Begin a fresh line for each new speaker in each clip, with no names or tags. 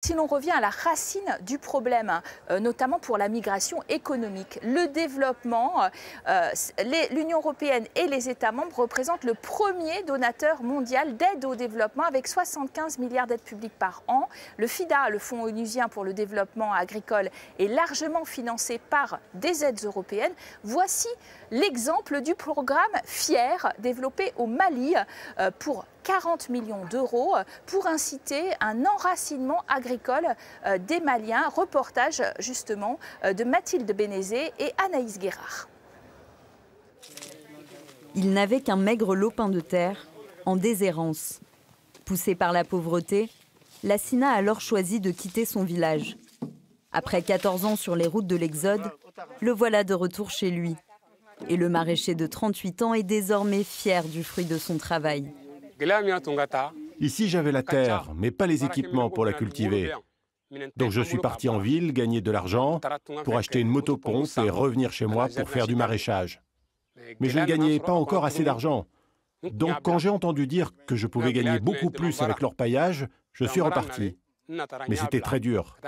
Si l'on revient à la racine du problème, notamment pour la migration économique, le développement, l'Union européenne et les États membres représentent le premier donateur mondial d'aide au développement avec 75 milliards d'aides publiques par an. Le FIDA, le Fonds onusien pour le développement agricole, est largement financé par des aides européennes. Voici l'exemple du programme FIER développé au Mali pour 40 millions d'euros pour inciter un enracinement agricole des Maliens. Reportage justement de Mathilde Bénézé et Anaïs Guérard.
Il n'avait qu'un maigre lopin de terre, en déshérence. Poussée par la pauvreté, Lassina a alors choisi de quitter son village. Après 14 ans sur les routes de l'Exode, le voilà de retour chez lui. Et le maraîcher de 38 ans est désormais fier du fruit de son travail.
Ici, j'avais la terre, mais pas les équipements pour la cultiver. Donc je suis parti en ville, gagner de l'argent pour acheter une motopompe et revenir chez moi pour faire du maraîchage. Mais je ne gagnais pas encore assez d'argent. Donc quand j'ai entendu dire que je pouvais gagner beaucoup plus avec l'orpaillage, je suis reparti. Mais c'était très dur.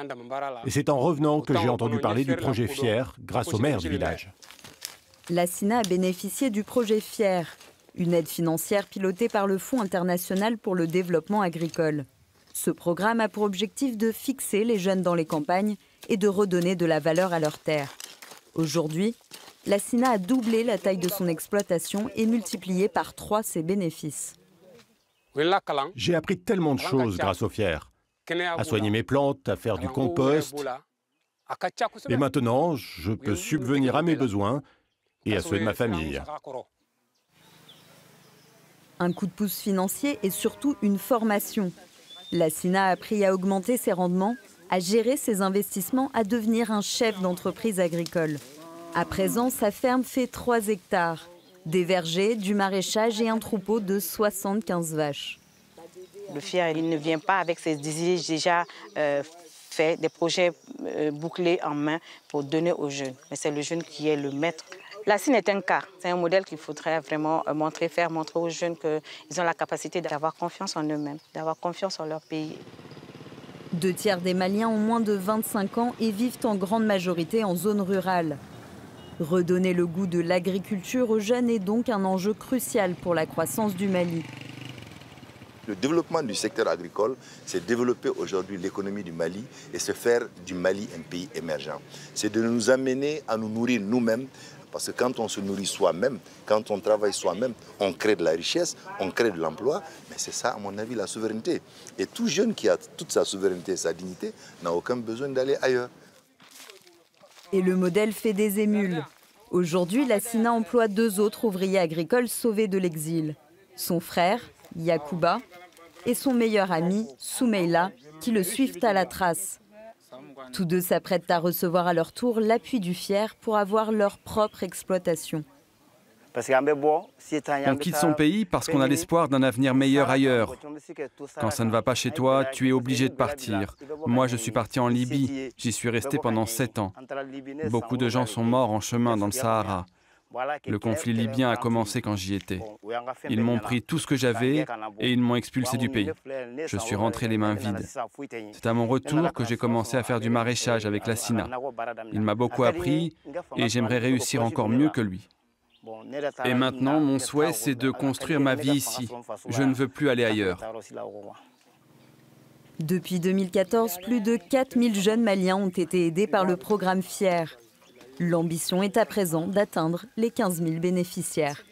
Et c'est en revenant que j'ai entendu parler du projet FIER grâce au maire du village.
Lassina a bénéficié du projet FIER, une aide financière pilotée par le Fonds international pour le développement agricole. Ce programme a pour objectif de fixer les jeunes dans les campagnes et de redonner de la valeur à leurs terres. Aujourd'hui, Lassina a doublé la taille de son exploitation et multiplié par 3 ses bénéfices.
J'ai appris tellement de choses grâce au FIER. À soigner mes plantes, à faire du compost. Et maintenant, je peux subvenir à mes besoins et à ceux de ma famille.
Un coup de pouce financier et surtout une formation. Lassina a appris à augmenter ses rendements, à gérer ses investissements, à devenir un chef d'entreprise agricole. À présent, sa ferme fait 3 hectares, des vergers, du maraîchage et un troupeau de 75 vaches.
Le FIER, il ne vient pas avec ses idées déjà faits, des projets bouclés en main pour donner aux jeunes. Mais c'est le jeune qui est le maître. Lassina est un cas, c'est un modèle qu'il faudrait vraiment faire montrer aux jeunes qu'ils ont la capacité d'avoir confiance en eux-mêmes, d'avoir confiance en leur pays.
2 tiers des Maliens ont moins de 25 ans et vivent en grande majorité en zone rurale. Redonner le goût de l'agriculture aux jeunes est donc un enjeu crucial pour la croissance du Mali.
Le développement du secteur agricole, c'est développer aujourd'hui l'économie du Mali et se faire du Mali un pays émergent. C'est de nous amener à nous nourrir nous-mêmes. Parce que quand on se nourrit soi-même, quand on travaille soi-même, on crée de la richesse, on crée de l'emploi. Mais c'est ça, à mon avis, la souveraineté. Et tout jeune qui a toute sa souveraineté et sa dignité n'a aucun besoin d'aller ailleurs.
Et le modèle fait des émules. Aujourd'hui, Lassina emploie 2 autres ouvriers agricoles sauvés de l'exil. Son frère, Yacouba, et son meilleur ami, Soumeila, qui le suivent à la trace. Tous 2 s'apprêtent à recevoir à leur tour l'appui du FIER pour avoir leur propre exploitation.
On quitte son pays parce qu'on a l'espoir d'un avenir meilleur ailleurs. Quand ça ne va pas chez toi, tu es obligé de partir. Moi, je suis parti en Libye. J'y suis resté pendant 7 ans. Beaucoup de gens sont morts en chemin dans le Sahara. Le conflit libyen a commencé quand j'y étais. Ils m'ont pris tout ce que j'avais et ils m'ont expulsé du pays. Je suis rentré les mains vides. C'est à mon retour que j'ai commencé à faire du maraîchage avec Lassina. Il m'a beaucoup appris et j'aimerais réussir encore mieux que lui. Et maintenant, mon souhait, c'est de construire ma vie ici. Je ne veux plus aller ailleurs.
Depuis 2014, plus de 4000 jeunes Maliens ont été aidés par le programme FIER. L'ambition est à présent d'atteindre les 15 000 bénéficiaires.